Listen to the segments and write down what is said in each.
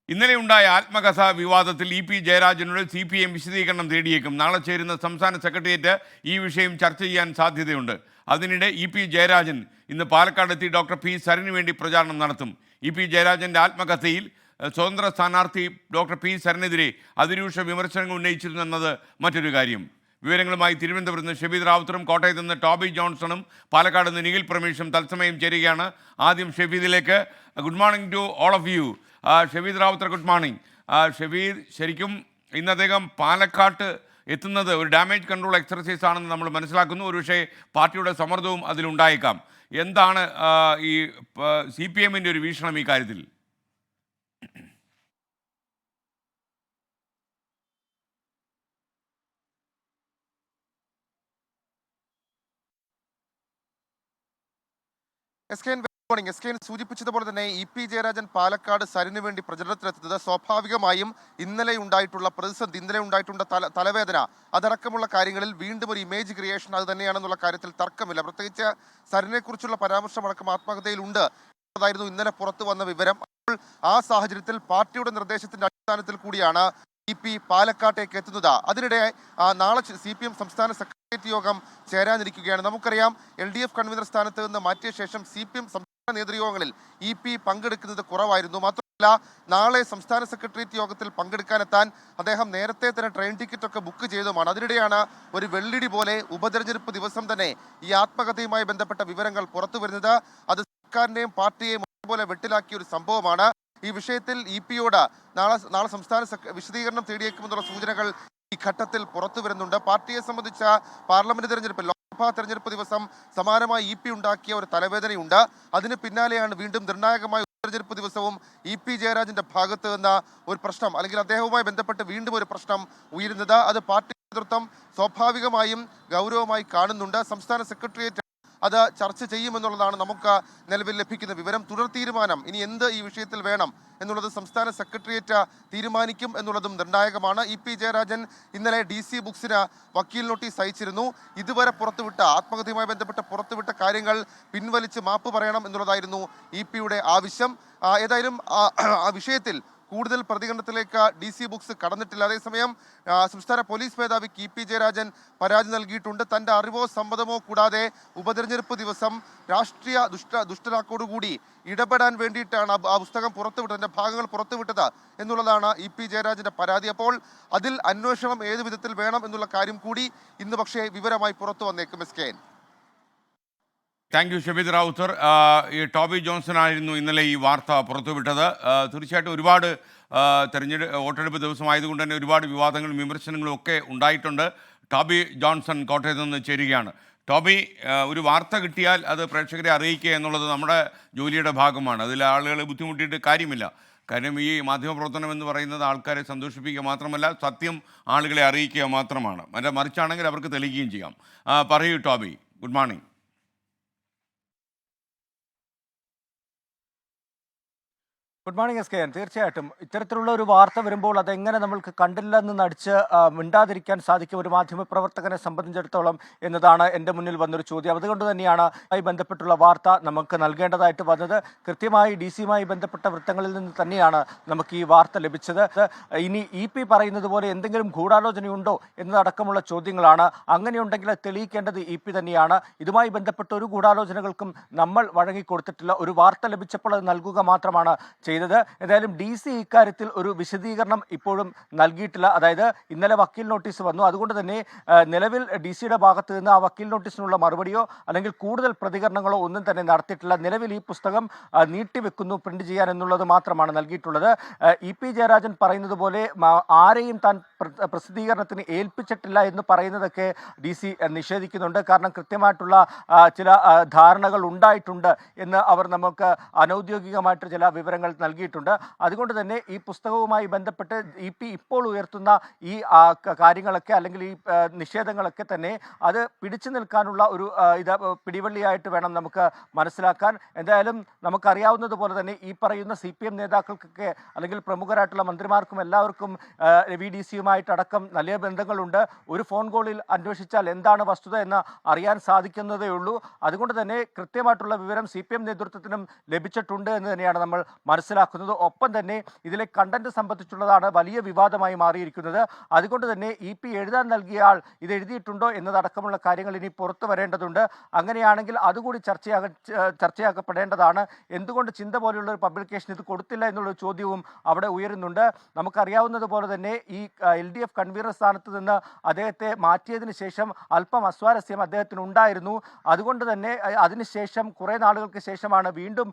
ഇന്നലെയുണ്ടായ ആത്മകഥ വിവാദത്തിൽ EP. ജയരാജനോട് CPM വിശദീകരണം തേടിയേക്കും. നാളെ ചേരുന്ന സംസ്ഥാന സെക്രട്ടേറിയറ്റ് ഈ വിഷയം ചർച്ച ചെയ്യാൻ സാധ്യതയുണ്ട്. അതിനിടെ ഇ.പി. ജയരാജൻ ഇന്ന് പാലക്കാടെത്തി ഡോക്ടർ പി സരനു വേണ്ടി പ്രചാരണം നടത്തും. ഇ.പി. ജയരാജൻ്റെ ആത്മകഥയിൽ സ്വതന്ത്ര സ്ഥാനാർത്ഥി ഡോക്ടർ പി സരനെതിരെ അതിരൂക്ഷ വിമർശനങ്ങൾ ഉന്നയിച്ചിരുന്നെന്നത് മറ്റൊരു കാര്യം. വിവരങ്ങളുമായി തിരുവനന്തപുരത്ത് നിന്ന് ഷെബീദ് റാവുത്തറും കോട്ടയത്ത് നിന്ന് ടോബി ജോൺസണും പാലക്കാട് നിന്ന് നിഖിൽ പ്രമേഷും തത്സമയം ചേരുകയാണ്. ആദ്യം ഷെബീദിലേക്ക്. Good morning to all of you. Shebeed Rawther, good morning. Shebeed, ശരിക്കും ഇന്ന് അദ്ദേഹം പാലക്കാട്ട് എത്തുന്നത് ഒരു ഡാമേജ് കൺട്രോൾ എക്സർസൈസ് ആണെന്ന് നമ്മൾ മനസ്സിലാക്കുന്നു. ഒരുപക്ഷേ പാർട്ടിയുടെ സമ്മർദ്ദവും അതിലുണ്ടായേക്കാം. എന്താണ് ഈ CPM ഒരു വീക്ഷണം ഈ കാര്യത്തിൽ? എസ് കെ സൂചിപ്പിച്ചതുപോലെ തന്നെ ഇ.പി. ജയരാജൻ പാലക്കാട് സരിന് വേണ്ടി പ്രചരണത്തിലെത്തുന്നത് സ്വാഭാവികമായും ഇന്നലെ ഉണ്ടായിട്ടുള്ള പ്രതിസന്ധി, ഇന്നലെ ഉണ്ടായിട്ടുള്ള തലവേദന അതടക്കമുള്ള കാര്യങ്ങളിൽ വീണ്ടും ഒരു ഇമേജ് ക്രിയേഷൻ അത് തന്നെയാണെന്നുള്ള കാര്യത്തിൽ തർക്കമില്ല. പ്രത്യേകിച്ച് സരിനെ കുറിച്ചുള്ള പരാമർശമടക്കം ആത്മകഥയിലുണ്ട് എന്നതായിരുന്നു ഇന്നലെ പുറത്തു വന്ന വിവരം. അപ്പോൾ ആ സാഹചര്യത്തിൽ പാർട്ടിയുടെ നിർദ്ദേശത്തിന്റെ അടിസ്ഥാനത്തിൽ കൂടിയാണ് ഇ.പി. പാലക്കാട്ടേക്ക് എത്തുന്നത്. അതിനിടെ നാളെ CPM സംസ്ഥാന സെക്രട്ടേറിയറ്റ് യോഗം ചേരാനിരിക്കുകയാണ്. നമുക്കറിയാം, LDF കൺവീനർ സ്ഥാനത്ത് നിന്ന് മാറ്റിയ ശേഷം CPM സംസ്ഥാന നേതൃയോഗങ്ങളിൽ ഇ.പി. പങ്കെടുക്കുന്നത് കുറവായിരുന്നു. മാത്രമല്ല, നാളെ സംസ്ഥാന സെക്രട്ടേറിയറ്റ് യോഗത്തിൽ പങ്കെടുക്കാനെത്താൻ അദ്ദേഹം നേരത്തെ തന്നെ ട്രെയിൻ ടിക്കറ്റ് ഒക്കെ ബുക്ക് ചെയ്തതുമാണ്. അതിനിടെയാണ് ഒരു വെള്ളിടി പോലെ ഉപതെരഞ്ഞെടുപ്പ് ദിവസം തന്നെ ഈ ആത്മകഥയുമായി ബന്ധപ്പെട്ട വിവരങ്ങൾ പുറത്തു വരുന്നത്. അത് സർക്കാരിനെയും പാർട്ടിയെയും പോലെ വെട്ടിലാക്കിയ ഒരു സംഭവമാണ്. ഈ വിഷയത്തിൽ ഇ.പി.യോട് നാളെ സംസ്ഥാന വിശദീകരണം തേടിയേക്കുമെന്നുള്ള സൂചനകൾ ഈ ഘട്ടത്തിൽ പുറത്തു വരുന്നുണ്ട്. പാർട്ടിയെ സംബന്ധിച്ച പാർലമെന്റ് തെരഞ്ഞെടുപ്പിൽ, ലോക്സഭാ തെരഞ്ഞെടുപ്പ് ദിവസം സമാനമായി ഇ.പി. ഉണ്ടാക്കിയ ഒരു തലവേദനയുണ്ട്. അതിന് പിന്നാലെയാണ് വീണ്ടും നിർണായകമായ തെരഞ്ഞെടുപ്പ് ദിവസവും ഇ.പി. ജയരാജന്റെ ഭാഗത്ത് നിന്ന് ഒരു പ്രശ്നം, അല്ലെങ്കിൽ അദ്ദേഹവുമായി ബന്ധപ്പെട്ട് വീണ്ടും ഒരു പ്രശ്നം ഉയരുന്നത്. അത് പാർട്ടി നേതൃത്വം സ്വാഭാവികമായും ഗൗരവമായി കാണുന്നുണ്ട്. സംസ്ഥാന സെക്രട്ടേറിയറ്റ് അത് ചർച്ച ചെയ്യുമെന്നുള്ളതാണ് നമുക്ക് നിലവിൽ ലഭിക്കുന്ന വിവരം. തുടർ തീരുമാനം ഇനി എന്ത് ഈ വിഷയത്തിൽ വേണം എന്നുള്ളത് സംസ്ഥാന സെക്രട്ടേറിയറ്റ് തീരുമാനിക്കും എന്നുള്ളതും നിർണായകമാണ്. ഇ.പി. ജയരാജൻ ഇന്നലെ DC ബുക്സിന് വക്കീൽ നോട്ടീസ് അയച്ചിരുന്നു. ഇതുവരെ പുറത്തുവിട്ട ആത്മകഥയുമായി ബന്ധപ്പെട്ട് പുറത്തുവിട്ട കാര്യങ്ങൾ പിൻവലിച്ച് മാപ്പ് പറയണം എന്നുള്ളതായിരുന്നു ഇ.പി.യുടെ ആവശ്യം. ഏതായാലും ആ വിഷയത്തിൽ കൂടുതൽ പ്രതികരണത്തിലേക്ക് DC ബുക്സ് കടന്നിട്ടില്ല. അതേസമയം സംസ്ഥാന പോലീസ് മേധാവിക്ക് ഇ.പി. ജയരാജൻ പരാതി നൽകിയിട്ടുണ്ട്. തൻ്റെ അറിവോ സമ്മതമോ കൂടാതെ ഉപതെരഞ്ഞെടുപ്പ് ദിവസം രാഷ്ട്രീയ ദുഷ്ടലാക്കോടുകൂടി ഇടപെടാൻ വേണ്ടിയിട്ടാണ് ആ പുസ്തകം പുറത്തുവിട്ടത്, അതിൻ്റെ ഭാഗങ്ങൾ പുറത്തുവിട്ടത് എന്നുള്ളതാണ് ഇ.പി. ജയരാജൻ്റെ പരാതി. അപ്പോൾ അതിൽ അന്വേഷണം ഏത് വിധത്തിൽ വേണം എന്നുള്ള കാര്യം കൂടി ഇന്ന് പക്ഷേ വിവരമായി പുറത്തു വന്നേക്കും. SK. Thank you Shebeed Rawther. ഈ ടോബി ജോൺസൺ ആയിരുന്നു ഇന്നലെ ഈ വാർത്ത പുറത്തുവിട്ടത്. തീർച്ചയായിട്ടും ഒരുപാട് വോട്ടെടുപ്പ് ദിവസമായതുകൊണ്ട് തന്നെ ഒരുപാട് വിവാദങ്ങളും വിമർശനങ്ങളും ഒക്കെ ഉണ്ടായിട്ടുണ്ട്. ടോബി ജോൺസൺ കോട്ടയത്ത് നിന്ന് ചേരുകയാണ്. ടോബി, ഒരു വാർത്ത കിട്ടിയാൽ അത് പ്രേക്ഷകരെ അറിയിക്കുക എന്നുള്ളത് നമ്മുടെ ജോലിയുടെ ഭാഗമാണ്. അതിൽ ആളുകളെ ബുദ്ധിമുട്ടിയിട്ട് കാര്യമില്ല. കാര്യം ഈ മാധ്യമപ്രവർത്തനം എന്ന് പറയുന്നത് ആൾക്കാരെ സന്തോഷിപ്പിക്കുക മാത്രമല്ല, സത്യം ആളുകളെ അറിയിക്കുക മാത്രമാണ്. മറിച്ചാണെങ്കിൽ അവർക്ക് തെളിയിക്കുകയും ചെയ്യാം. പറയൂ Toby, good morning. Good morning S K N. തീർച്ചയായിട്ടും ഇത്തരത്തിലുള്ള ഒരു വാർത്ത വരുമ്പോൾ അതെങ്ങനെ നമ്മൾക്ക് കണ്ടില്ലെന്ന് നടിച്ച് മിണ്ടാതിരിക്കാൻ സാധിക്കും ഒരു മാധ്യമപ്രവർത്തകനെ സംബന്ധിച്ചിടത്തോളം എന്നതാണ് എൻ്റെ മുന്നിൽ വന്നൊരു ചോദ്യം. അതുകൊണ്ട് തന്നെയാണ് അതുമായി ബന്ധപ്പെട്ടുള്ള വാർത്ത നമുക്ക് നൽകേണ്ടതായിട്ട് വന്നത്. കൃത്യമായി DC-യുമായി ബന്ധപ്പെട്ട വൃത്തങ്ങളിൽ നിന്ന് തന്നെയാണ് നമുക്ക് ഈ വാർത്ത ലഭിച്ചത്. ഇനി ഇ.പി. പറയുന്നത് പോലെ എന്തെങ്കിലും ഗൂഢാലോചനയുണ്ടോ എന്നതടക്കമുള്ള ചോദ്യങ്ങളാണ്. അങ്ങനെയുണ്ടെങ്കിൽ തെളിയിക്കേണ്ടത് ഇ.പി. തന്നെയാണ്. ഇതുമായി ബന്ധപ്പെട്ട ഒരു ഗൂഢാലോചനകൾക്കും നമ്മൾ വഴങ്ങിക്കൊടുത്തിട്ടില്ല. ഒരു വാർത്ത ലഭിച്ചപ്പോൾ അത് നൽകുക മാത്രമാണ് ചെയ്തത്. ഏതായാലും DC ഇക്കാര്യത്തിൽ ഒരു വിശദീകരണം ഇപ്പോഴും നൽകിയിട്ടില്ല. അതായത് ഇന്നലെ വക്കീൽ നോട്ടീസ് വന്നു. അതുകൊണ്ട് തന്നെ നിലവിൽ DC-യുടെ ഭാഗത്ത് നിന്ന് ആ വക്കീൽ നോട്ടീസിനുള്ള മറുപടിയോ അല്ലെങ്കിൽ കൂടുതൽ പ്രതികരണങ്ങളോ ഒന്നും തന്നെ നടത്തിയിട്ടില്ല. നിലവിൽ ഈ പുസ്തകം നീട്ടിവെക്കുന്നു, പ്രിന്റ് ചെയ്യാൻ എന്നുള്ളത് മാത്രമാണ് നൽകിയിട്ടുള്ളത്. ഇ.പി. ജയരാജൻ പറയുന്നത് പോലെ ആരെയും താൻ പ്രസിദ്ധീകരണത്തിന് ഏൽപ്പിച്ചിട്ടില്ല എന്ന് പറയുന്നതൊക്കെ DC നിഷേധിക്കുന്നുണ്ട്. കാരണം കൃത്യമായിട്ടുള്ള ചില ധാരണകൾ ഉണ്ടായിട്ടുണ്ട് എന്ന് അവർ നമുക്ക് അനൗദ്യോഗികമായിട്ട് ചില വിവരങ്ങൾ നൽകിയിട്ടുണ്ട്. അതുകൊണ്ട് തന്നെ ഈ പുസ്തകവുമായി ബന്ധപ്പെട്ട് ഇ.പി. ഇപ്പോൾ ഉയർത്തുന്ന ഈ കാര്യങ്ങളൊക്കെ അല്ലെങ്കിൽ ഈ നിഷേധങ്ങളൊക്കെ തന്നെ അത് പിടിച്ചു നിൽക്കാനുള്ള ഒരു പിടിവള്ളിയായിട്ട് വേണം നമുക്ക് മനസ്സിലാക്കാൻ. എന്തായാലും നമുക്കറിയാവുന്നതുപോലെ തന്നെ ഈ പറയുന്ന CPM നേതാക്കൾക്കൊക്കെ അല്ലെങ്കിൽ പ്രമുഖരായിട്ടുള്ള മന്ത്രിമാർക്കും എല്ലാവർക്കും VDC-യും പിയുമായിട്ടടക്കം വലിയ ബന്ധങ്ങളുണ്ട്. ഒരു ഫോൺ കോളിൽ അന്വേഷിച്ചാൽ എന്താണ് വസ്തുത എന്ന് അറിയാൻ സാധിക്കുന്നതേ ഉള്ളൂ. അതുകൊണ്ട് തന്നെ കൃത്യമായിട്ടുള്ള വിവരം CPM നേതൃത്വത്തിനും ലഭിച്ചിട്ടുണ്ട് എന്ന് തന്നെയാണ് നമ്മൾ മനസ്സിലാക്കുന്നത്. ഒപ്പം തന്നെ ഇതിലെ കണ്ടന്റ് സംബന്ധിച്ചുള്ളതാണ് വലിയ വിവാദമായി മാറിയിരിക്കുന്നത്. അതുകൊണ്ട് തന്നെ EP എഴുതാൻ നൽകിയ ആൾ ഇത് എഴുതിയിട്ടുണ്ടോ എന്നതടക്കമുള്ള കാര്യങ്ങൾ ഇനി പുറത്തു വരേണ്ടതുണ്ട്. അങ്ങനെയാണെങ്കിൽ അതുകൂടി ചർച്ചയാക്കപ്പെടേണ്ടതാണ്. എന്തുകൊണ്ട് ചിന്ത പോലെയുള്ള ഒരു പബ്ലിക്കേഷൻ ഇത് കൊടുത്തില്ല എന്നുള്ളൊരു ചോദ്യവും അവിടെ ഉയരുന്നുണ്ട്. നമുക്കറിയാവുന്നതുപോലെ തന്നെ ഈ LDF കൺവീനർ സ്ഥാനത്ത് നിന്ന് അദ്ദേഹത്തെ മാറ്റിയതിന് ശേഷം അല്പം അസ്വാരസ്യം അദ്ദേഹത്തിന് ഉണ്ടായിരുന്നു. അതുകൊണ്ട് തന്നെ അതിനുശേഷം കുറേ നാളുകൾക്ക് ശേഷമാണ് വീണ്ടും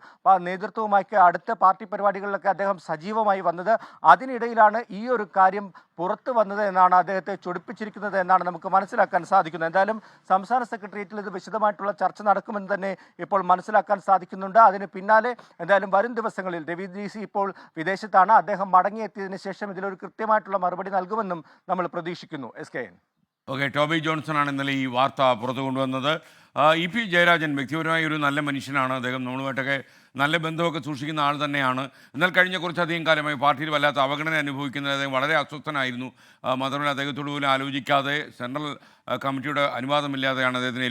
നേതൃത്വവുമായി അടുത്ത പാർട്ടി പരിപാടികളിലൊക്കെ അദ്ദേഹം സജീവമായി വന്നത്. അതിനിടയിലാണ് ഈ ഒരു കാര്യം പുറത്തു വന്നത് എന്നാണ് അദ്ദേഹത്തെ ചൊടിപ്പിച്ചിരിക്കുന്നത് എന്നാണ് നമുക്ക് മനസ്സിലാക്കാൻ സാധിക്കുന്നത്. എന്തായാലും സംസ്ഥാന സെക്രട്ടേറിയറ്റിൽ ഇത് വിശദമായിട്ടുള്ള ചർച്ച നടക്കുമെന്ന് തന്നെ ഇപ്പോൾ മനസ്സിലാക്കാൻ സാധിക്കുന്നുണ്ട്. അതിന് പിന്നാലെ എന്തായാലും വരും ദിവസങ്ങളിൽ രവി DC ഇപ്പോൾ വിദേശത്താണ്. അദ്ദേഹം മടങ്ങിയെത്തിയതിനു ശേഷം ഇതിലൊരു കൃത്യമായിട്ടുള്ള മറുപടി നൽകുമെന്നും നമ്മൾ പ്രതീക്ഷിക്കുന്നു. SKN. ഓക്കെ, ടോബി ജോൺസൺ ആണ് ഇന്നലെ ഈ വാർത്ത പുറത്തു കൊണ്ടുവന്നത്. EP ജയരാജൻ വ്യക്തിപരമായ ഒരു നല്ല മനുഷ്യനാണ്. അദ്ദേഹം നമ്മളുമായിട്ടൊക്കെ നല്ല ബന്ധമൊക്കെ സൂക്ഷിക്കുന്ന ആൾ തന്നെയാണ്. എന്നാൽ കഴിഞ്ഞ കുറച്ചധികം കാലമായി പാർട്ടിയിൽ വല്ലാത്ത അവഗണന അനുഭവിക്കുന്നത് അദ്ദേഹം വളരെ അസ്വസ്ഥനായിരുന്നു. മാത്രമല്ല അദ്ദേഹത്തോട് പോലും ആലോചിക്കാതെ സെൻട്രൽ കമ്മിറ്റിയുടെ അനുവാദമില്ലാതെയാണ് അദ്ദേഹത്തിന്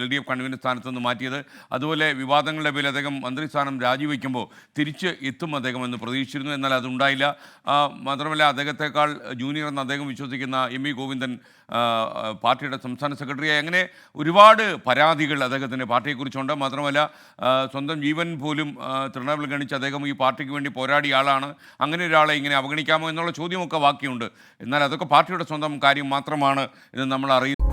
LDF കൺവീനർ സ്ഥാനത്ത് നിന്ന് മാറ്റിയത്. അതുപോലെ വിവാദങ്ങളുടെ പേരിൽ അദ്ദേഹം മന്ത്രിസ്ഥാനം രാജിവെക്കുമ്പോൾ തിരിച്ച് എത്തും അദ്ദേഹം എന്ന് പ്രതീക്ഷിച്ചിരുന്നു. എന്നാൽ അതുണ്ടായില്ല. മാത്രമല്ല അദ്ദേഹത്തെക്കാൾ ജൂനിയർ എന്ന് അദ്ദേഹം വിശ്വസിക്കുന്ന MV ഗോവിന്ദൻ പാർട്ടിയുടെ സംസ്ഥാന സെക്രട്ടറിയായി. അങ്ങനെ ഒരുപാട് പരാതികൾ അദ്ദേഹത്തിൻ്റെ പാർട്ടിയെക്കുറിച്ചുണ്ട്. മാത്രമല്ല സ്വന്തം ജീവൻ പോലും തൃണമൂൽ ഗണിച്ച് അദ്ദേഹം ഈ പാർട്ടിക്ക് വേണ്ടി പോരാടിയ ആളാണ്. അങ്ങനെ ഒരാളെ ഇങ്ങനെ അവഗണിക്കാമോ എന്നുള്ള ചോദ്യമൊക്കെ ബാക്കിയുണ്ട്. എന്നാൽ അതൊക്കെ പാർട്ടിയുടെ സ്വന്തം കാര്യം മാത്രമാണ് എന്ന് നമ്മൾ അറിയുന്നത്.